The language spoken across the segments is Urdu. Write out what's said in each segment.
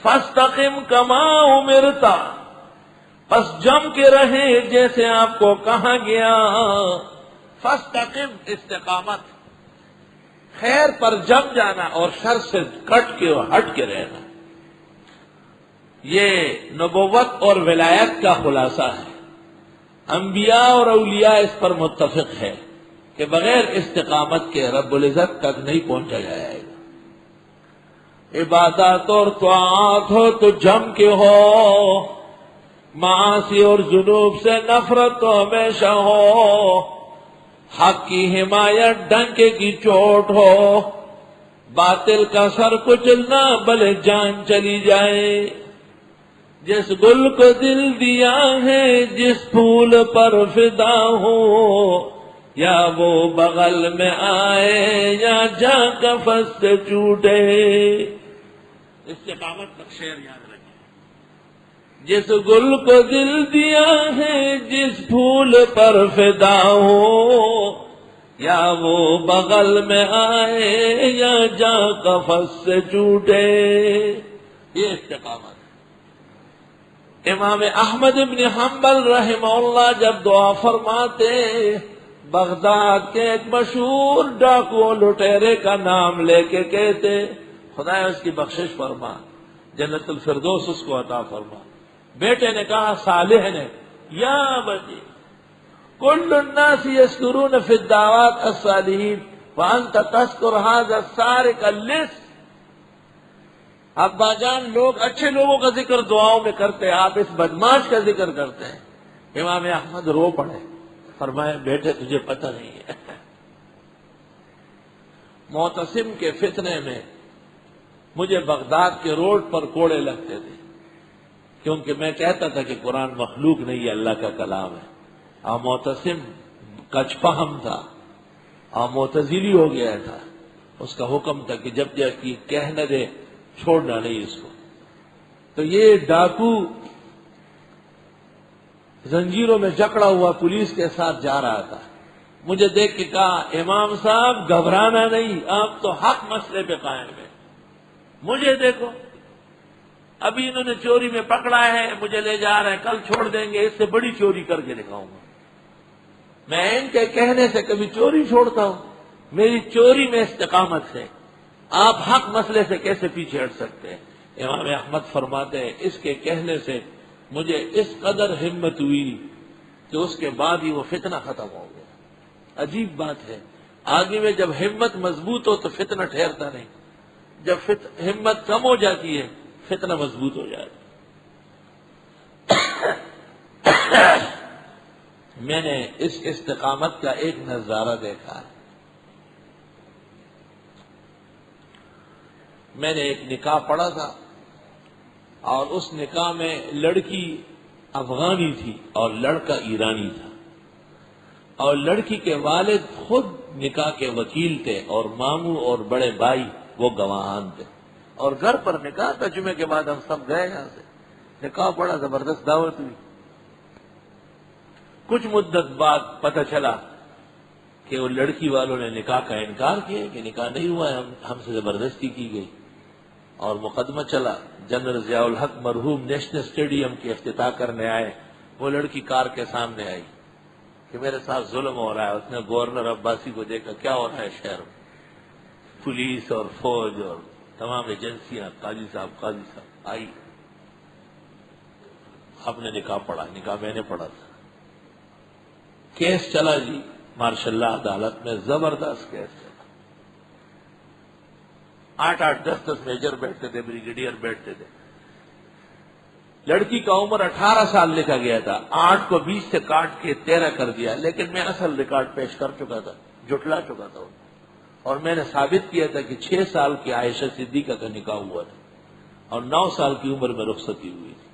فاستقم کما امرتا، پس جم کے رہے جیسے آپ کو کہا گیا. فاستقم استقامت، خیر پر جم جانا اور شر سے کٹ کے اور ہٹ کے رہنا. یہ نبوت اور ولایت کا خلاصہ ہے. انبیاء اور اولیاء اس پر متفق ہے کہ بغیر استقامت کے رب العزت تک نہیں پہنچا جائے گا. عبادات اور طاعات ہو تو جم کے ہو، معاصی اور ذنوب سے نفرت تو ہمیشہ ہو، حق کی حمایت ڈنکے کی چوٹ ہو، باطل کا سر کچلنا بھلے جان چلی جائے. جس گل کو دل دیا ہے جس پھول پر فدا ہو، یا وہ بغل میں آئے یا جا کفس سے چوٹے. استقامت کا شعر یاد رکھیں. جس گل کو دل دیا ہے جس پھول پر فدا ہو، یا وہ بغل میں آئے یا جا کفس سے چوٹے. یہ استقامت. امام احمد بن حنبل رحمہ اللہ جب دعا فرماتے، بغداد کے ایک مشہور ڈاکو لٹیرے کا نام لے کے کہتے، خدایا اس کی بخشش فرما، جنت الفردوس اس کو عطا فرما. بیٹے نے کہا، صالح نے، یا بجی کل الناس یذکرون فی الدعوات الصالحین وانت تذکر ھذا السارق اللص. ابا جان، لوگ اچھے لوگوں کا ذکر دعاؤں میں کرتے، آپ اس بدماش کا ذکر کرتے ہیں. امام احمد رو پڑے، فرمایا بیٹے تجھے پتہ نہیں ہے، معتصم کے فتنے میں مجھے بغداد کے روڈ پر کوڑے لگتے تھے، کیونکہ میں کہتا تھا کہ قرآن مخلوق نہیں ہے، اللہ کا کلام ہے. اور معتصم کچھ فہم تھا اور معتزلی ہو گیا تھا. اس کا حکم تھا کہ جب تک کہ کہہ نہ دے چھوڑنا نہیں اس کو. تو یہ ڈاکو زنجیروں میں جکڑا ہوا پولیس کے ساتھ جا رہا تھا. مجھے دیکھ کے کہا، امام صاحب گھبرانا نہیں، آپ تو حق مسئلے پہ قائم ہیں. مجھے دیکھو، ابھی انہوں نے چوری میں پکڑا ہے، مجھے لے جا رہے ہیں، کل چھوڑ دیں گے، اس سے بڑی چوری کر کے دکھاؤں گا. میں ان کے کہنے سے کبھی چوری چھوڑتا ہوں؟ میری چوری میں استقامت ہے. آپ حق مسئلے سے کیسے پیچھے ہٹ سکتے ہیں؟ امام احمد فرماتے ہیں، اس کے کہنے سے مجھے اس قدر ہمت ہوئی کہ اس کے بعد ہی وہ فتنہ ختم ہو گیا. عجیب بات ہے، آدمی میں جب ہمت مضبوط ہو تو فتنہ ٹھہرتا نہیں، جب ہمت کم ہو جاتی ہے فتنہ مضبوط ہو جاتا ہے. میں نے اس استقامت کا ایک نظارہ دیکھا ہے. میں نے ایک نکاح پڑھا تھا اور اس نکاح میں لڑکی افغانی تھی اور لڑکا ایرانی تھا، اور لڑکی کے والد خود نکاح کے وکیل تھے اور ماموں اور بڑے بھائی وہ گواہان تھے. اور گھر پر نکاح تھا. جمعے کے بعد ہم سب گئے یہاں سے، نکاح بڑا زبردست دعوت ہوئی. کچھ مدت بعد پتہ چلا کہ وہ لڑکی والوں نے نکاح کا انکار کیا کہ نکاح نہیں ہوا ہے، ہم سے زبردستی کی گئی. اور مقدمہ چلا. جنرل ضیاء الحق مرحوم نیشنل اسٹیڈیم کے افتتاح کرنے آئے. وہ لڑکی کار کے سامنے آئی کہ میرے ساتھ ظلم ہو رہا ہے. اس نے گورنر عباسی کو دیکھا، کیا ہو رہا ہے شہر میں؟ پولیس اور فوج اور تمام ایجنسیاں، قاضی صاحب آئی. آپ نے نکاح پڑھا، نکاح میں نے پڑھا تھا. کیس چلا جی ماشاء اللہ عدالت میں، زبردست کیس چلا. 8-8 10-10 میجر بیٹھتے تھے، بریگیڈیئر بیٹھتے تھے. لڑکی کا عمر 18 سال لکھا گیا تھا، 8 کو 20 سے کاٹ کے 13 کر دیا. لیکن میں اصل ریکارڈ پیش کر چکا تھا، جھٹلا چکا تھا، اور میں نے ثابت کیا تھا کہ 6 سال کی عائشہ صدیقہ کا نکاح ہوا تھا اور 9 سال کی عمر میں رخصتی ہوئی تھی.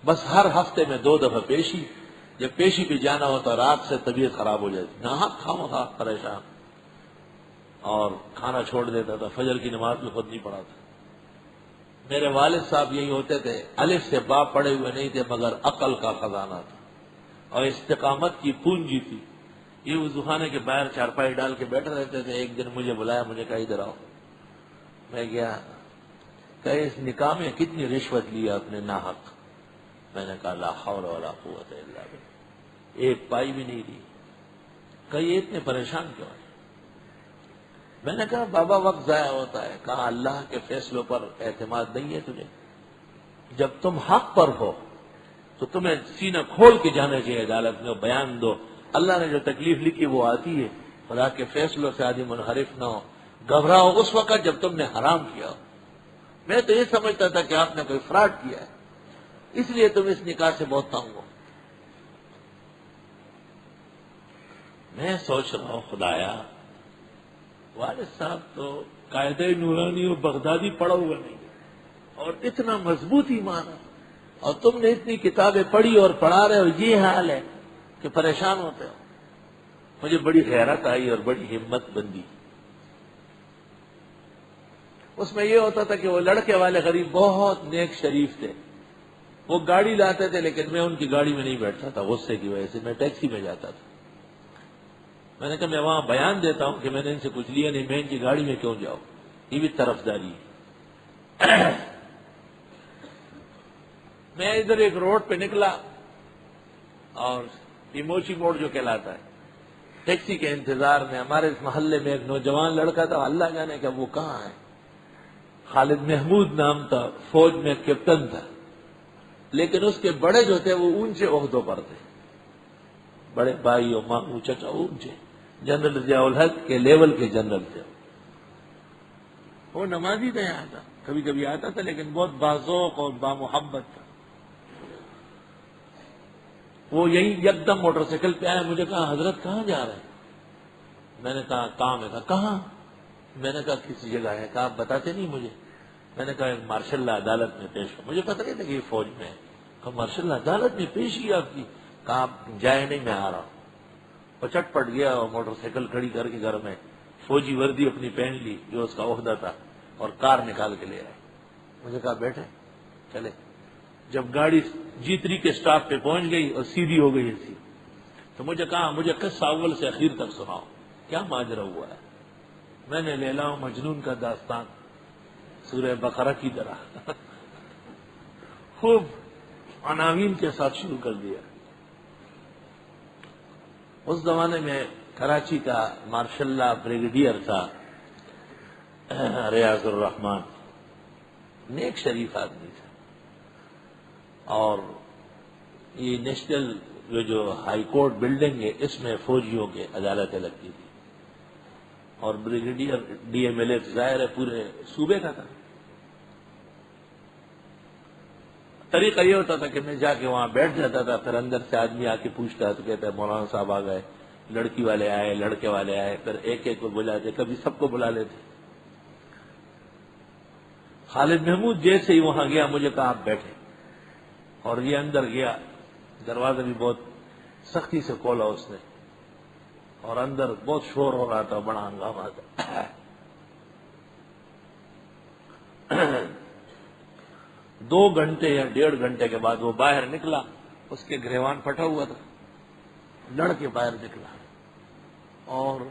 بس ہر ہفتے میں 2 دفعہ پیشی. جب پیشی پہ جانا ہوتا رات سے طبیعت خراب ہو جاتی، نہا کھا پریشان، اور کھانا چھوڑ دیتا تھا. فجر کی نماز بھی خود نہیں پڑھا تھا. میرے والد صاحب یہی ہوتے تھے، الف سے با پڑھے ہوئے نہیں تھے مگر عقل کا خزانہ تھا اور استقامت کی پونجی تھی. یہ وضو خانے کے باہر چارپائی ڈال کے بیٹھے رہتے تھے. ایک دن مجھے بلایا، مجھے کہا ادھر آؤ. میں گیا کہ اس نکاح میں کتنی رشوت لی آپ نے ناحق؟ میں نے کہا لا حول ولا قوت الا باللہ، ایک پائی بھی نہیں دی۔ کہ یہ اتنے پریشان کیوں ہیں؟ میں نے کہا بابا وقت ضائع ہوتا ہے۔ کہا اللہ کے فیصلوں پر اعتماد نہیں ہے تجھے؟ جب تم حق پر ہو تو تمہیں سینہ کھول کے جانا چاہیے عدالت میں، بیان دو۔ اللہ نے جو تکلیف لکھی وہ آتی ہے، خدا کے فیصلوں سے آدمی منحرف نہ ہو۔ گھبراؤ اس وقت جب تم نے حرام کیا ہو۔ میں تو یہ سمجھتا تھا کہ آپ نے کوئی فراڈ کیا ہے، اس لیے تم اس نکاح سے بہت تنگ ہو۔ میں سوچ رہا ہوں خدایا، والد صاحب تو قاعدہ نورانی اور بغدادی پڑھا ہوا نہیں اور اتنا مضبوط ایمان ہے، اور تم نے اتنی کتابیں پڑھی اور پڑھا رہے ہو، یہ حال ہے کہ پریشان ہوتے ہو۔ مجھے بڑی غیرت آئی اور بڑی ہمت بندی۔ اس میں یہ ہوتا تھا کہ وہ لڑکے والے غریب بہت نیک شریف تھے، وہ گاڑی لاتے تھے لیکن میں ان کی گاڑی میں نہیں بیٹھتا تھا، غصے کی وجہ سے میں ٹیکسی میں جاتا تھا۔ میں نے کہا میں وہاں بیان دیتا ہوں کہ میں نے ان سے کچھ لیا نہیں، میں ان کی گاڑی میں کیوں جاؤں؟ یہ بھی طرفداری ہے۔ میں ادھر ایک روڈ پہ نکلا اور ایموچی موڑ جو کہلاتا ہے، ٹیکسی کے انتظار میں ہمارے اس محلے میں ایک نوجوان لڑکا تھا، اللہ جانے کہ وہ کہاں ہے، خالد محمود نام تھا، فوج میں کیپٹن تھا، لیکن اس کے بڑے جو تھے وہ اونچے عہدوں پر تھے، بڑے بھائی اور ماموں چچا اونچے، جنرل ضیاء الحق کے لیول کے جنرل تھے۔ وہ نمازی تھا، یہاں تھا، کبھی کبھی آتا تھا لیکن بہت باذوق اور بامحبت تھا۔ وہ یہی یکدم موٹر سائیکل پہ آیا، مجھے کہا حضرت کہاں جا رہے ہیں؟ میں نے کہا کام ہے۔ کہا کہاں؟ میں نے کہا کسی جگہ ہے۔ کہا آپ بتاتے نہیں مجھے؟ میں نے کہا مارشل اللہ عدالت میں پیش ہو۔ مجھے پتہ نہیں تھا کہ یہ فوج میں ہے۔ کہا مارشل اللہ عدالت میں پیش کی آپ کی؟ کہا آپ جائے نہیں، میں آ رہا ہوں۔ وہ چٹ پٹ گیا اور موٹر سائیکل کھڑی کر کے گھر میں فوجی وردی اپنی پہن لی جو اس کا عہدہ تھا، اور کار نکال کے لے آئے۔ مجھے کہا بیٹھے چلے۔ جب گاڑی جیتری کے سٹاپ پہ پہنچ گئی اور سیدھی ہو گئی تھی تو مجھے کہا مجھے قصہ اول سے اخیر تک سناؤ، کیا ماجرا ہوا ہے؟ میں نے لیلا و مجنون کا داستان سورہ بقرہ کی طرح خوب عناوین کے ساتھ شروع کر دیا۔ اس زمانے میں کراچی کا مارشل اللہ بریگیڈیئر تھا ریاض الرحمان، نیک شریف آدمی تھا، اور یہ نیشنل جو ہائی کورٹ بلڈنگ ہے اس میں فوجیوں کے عدالتیں لگتی تھی، اور brigadier D M L F ظاہر ہے پورے صوبے کا تھا۔ طریقہ یہ ہوتا تھا کہ میں جا کے وہاں بیٹھ جاتا تھا، پھر اندر سے آدمی آ کے پوچھتا تو کہتا ہے مولانا صاحب آ گئے، لڑکی والے آئے، لڑکے والے آئے، پھر ایک ایک کو بلاتے، کبھی سب کو بلا لیتے۔ خالد محمود جیسے ہی وہاں گیا مجھے کہا آپ بیٹھے، اور یہ اندر گیا، دروازہ بھی بہت سختی سے کھولا اس نے، اور اندر بہت شور ہو رہا تھا، بڑا ہنگامہ تھا۔ 2 گھنٹے یا 1.5 گھنٹے کے بعد وہ باہر نکلا، اس کے گریوان پھٹا ہوا تھا، لڑ کے باہر نکلا اور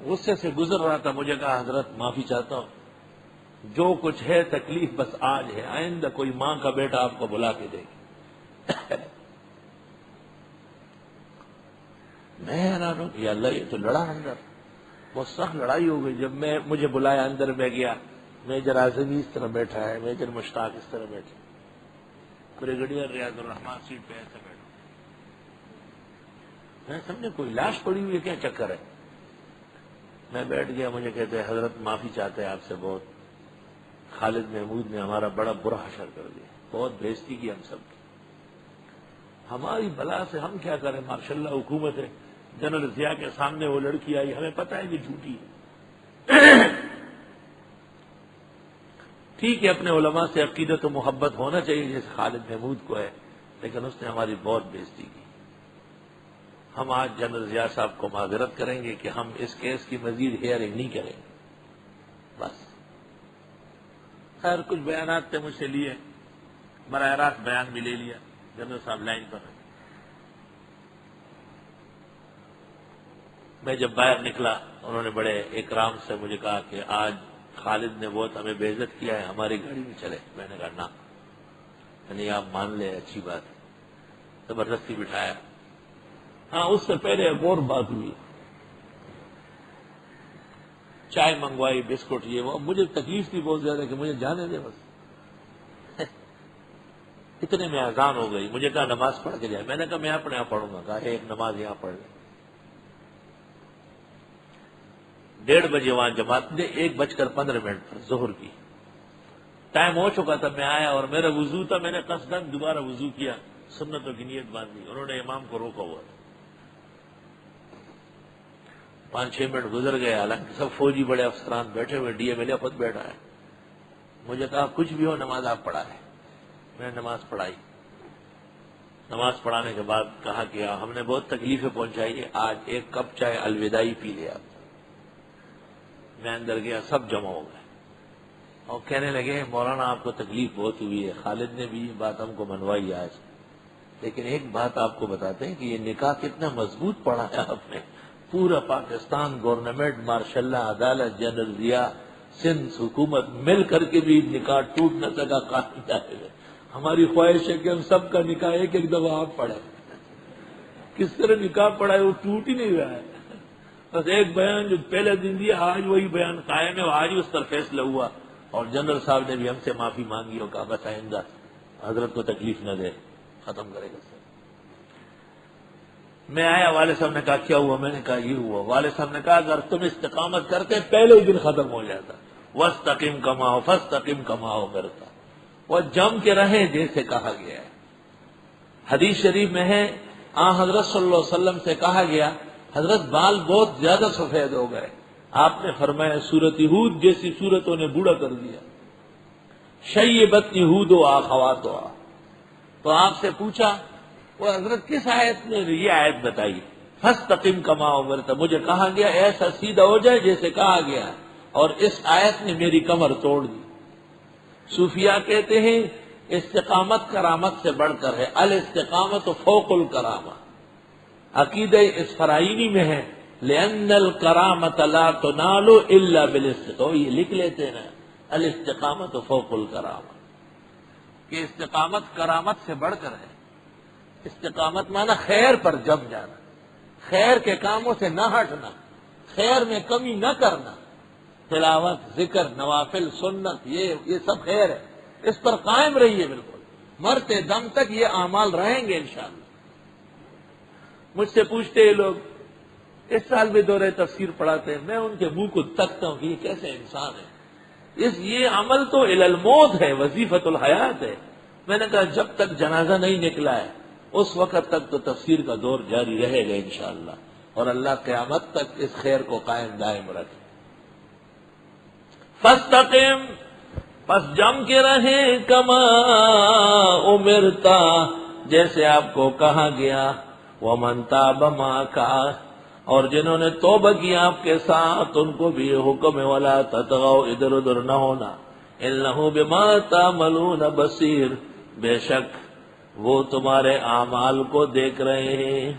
غصے سے گزر رہا تھا۔ مجھے کہا حضرت معافی چاہتا ہوں، جو کچھ ہے تکلیف بس آج ہے، آئندہ کوئی ماں کا بیٹا آپ کو بلا کے دے گی۔ میں حیران ہوں کہ اللہ یہ تو لڑا اندر، بہت سخت لڑائی ہو گئی۔ جب مجھے بلایا اندر میں گیا، میجر اعظمی اس طرح بیٹھا ہے، میجر مشتاق اس طرح بیٹھے، بریگیڈیئر ریاض الرحمان سیٹ پہ ایسے بیٹھا۔ میں سمجھے کوئی لاش پڑی ہوئی ہے کیا چکر ہے؟ میں بیٹھ گیا، مجھے کہتے ہیں حضرت معافی چاہتے ہیں آپ سے بہت، خالد محمود نے ہمارا بڑا برا حشر کر دیا، بہت بےزتی کی ہم سب کی، ہماری بلا سے ہم کیا کریں، ماشاء اللہ حکومت ہے، جنرل ضیاء کے سامنے وہ لڑکی آئی، ہمیں پتہ ہے کہ جھوٹی ہے۔ ٹھیک ہے اپنے علماء سے عقیدت و محبت ہونا چاہیے جیسے خالد محمود کو ہے، لیکن اس نے ہماری بہت بےزتی کی۔ ہم آج جنرل ضیاء صاحب کو معذرت کریں گے کہ ہم اس کیس کی مزید ہیئرنگ نہیں کریں گے، بس۔ خیر کچھ بیانات تھے مجھ سے لیے، براہ راست بیان بھی لے لیا، جنرل صاحب لائن پر ہیں۔ میں جب باہر نکلا انہوں نے بڑے اکرام سے مجھے کہا کہ آج خالد نے بہت ہمیں بے عزت کیا ہے، ہماری گاڑی میں چلے۔ میں نے کہا نہ، یعنی آپ مان لیں اچھی بات ہے، زبردستی بٹھایا۔ ہاں اس سے پہلے ایک اور بات ہوئی، چائے منگوائی، بسکٹ، یہ وہ، مجھے تکلیف تھی بہت زیادہ کہ مجھے جانے دے بس۔ اتنے میں اذان ہو گئی، مجھے کہا نماز پڑھ کے جائے۔ میں نے کہا میں اپنے یہاں پڑھوں گا، کہا ایک نماز یہاں پڑھ لیں۔ 1:30 بجے وہاں جماعت نے 1:15 پر ظہر کی، ٹائم ہو چکا تھا۔ میں آیا اور میرا وضو تھا، میں نے قصداً دوبارہ وضو کیا، سنتوں کی نیت باندھی، انہوں نے امام کو روکا ہوا تھا۔ 5-6 منٹ گزر گئے، حالانکہ سب فوجی بڑے افسران بیٹھے ہوئے، ڈی ایم ایل اے خود بیٹھا ہے۔ مجھے کہا کچھ بھی ہو نماز آپ پڑھا ہے۔ میں نے نماز پڑھائی۔ نماز پڑھانے کے بعد کہا کہ ہم نے بہت تکلیفیں پہنچائی ہے، آج ایک کپ چائے الوداعی پی لے آپ۔ میں اندر گیا، سب جمع ہو گئے اور کہنے لگے مولانا آپ کو تکلیف بہت ہوئی ہے، خالد نے بھی یہ بات ہم کو منوائی آج، لیکن ایک بات آپ کو بتاتے ہیں کہ یہ نکاح کتنا مضبوط پڑھا ہے آپ نے۔ پورا پاکستان گورنمنٹ، ماشاء اللہ، عدالت، جنرل ضیاء، سندھ حکومت مل کر کے بھی نکاح ٹوٹ نہ سکا، قائم جائے گا۔ ہماری خواہش ہے کہ ہم سب کا نکاح ایک دفعہ آپ پڑھیں۔ کس طرح نکاح پڑھا ہے وہ ٹوٹ ہی نہیں رہا ہے۔ بس ایک بیان جو پہلے دن دیا، آج وہی بیان قائم ہے، آج اس پر فیصلہ ہوا، اور جنرل صاحب نے بھی ہم سے معافی مانگی اور کہا بس آئندہ حضرت کو تکلیف نہ دے، ختم کرے گا۔ میں آیا، والد صاحب نے کہا کیا ہوا؟ میں نے کہا یہ ہوا۔ والد صاحب نے کہا اگر تم استقامت کرتے پہلے ہی دن ختم ہو جاتا۔ وَاسْتَقِمْ كَمَا فَاسْتَقِمْ كَمَا أُمِرْتَ، وہ جم کے رہے جیسے کہا گیا ہے۔ حدیث شریف میں ہے حضرت صلی اللہ علیہ وسلم سے کہا گیا، حضرت بال بہت زیادہ سفید ہو گئے، آپ نے فرمایا سورۃ ہود جیسی سورتوں نے بوڑھا کر دیا، شیبت یہود و اخواتها۔ تو آپ سے پوچھا وہ حضرت کس آیت نے یہ آیت بتائی؟ فاستقم کما امرت، مجھے کہا گیا ایسا سیدھا ہو جائے جیسے کہا گیا، اور اس آیت نے میری کمر توڑ دی۔ صوفیاء کہتے ہیں استقامت کرامت سے بڑھ کر ہے، الاستقامت فوق الکرامہ۔ عقیدہ اسفرائینی میں ہے لأن الکرامت لا تنال الا بالاستقامت، یہ لکھ لیتے ہیں الاستقامت فوق الکرامہ، کہ استقامت کرامت سے بڑھ کر ہے۔ استقامت مانا خیر پر جم جانا، خیر کے کاموں سے نہ ہٹنا، خیر میں کمی نہ کرنا، تلاوت، ذکر، نوافل، سنت، یہ سب خیر ہے، اس پر قائم رہیے، بالکل مرتے دم تک یہ اعمال رہیں گے انشاءاللہ۔ مجھ سے پوچھتے ہیں لوگ اس سال بھی دورہ تفسیر پڑھاتے ہیں، میں ان کے منہ کو تکتا ہوں کہ یہ کیسے انسان ہے، یہ عمل تو الی الموت ہے، وظیفۃ الحیات ہے۔ میں نے کہا جب تک جنازہ نہیں نکلا ہے اس وقت تک تو تفسیر کا دور جاری رہے گا انشاءاللہ، اور اللہ قیامت تک اس خیر کو قائم دائم رکھے۔ فاستقم، پس جم کے رہیں، کما امرتا، جیسے آپ کو کہا گیا، ومن تاب معک، اور جنہوں نے توبہ کیا آپ کے ساتھ ان کو بھی حکم ہے ولا تطغوا، ادھر ادھر نہ ہونا، انہ بما تعملون بصیر، بے شک وہ تمہارے اعمال کو دیکھ رہے ہیں۔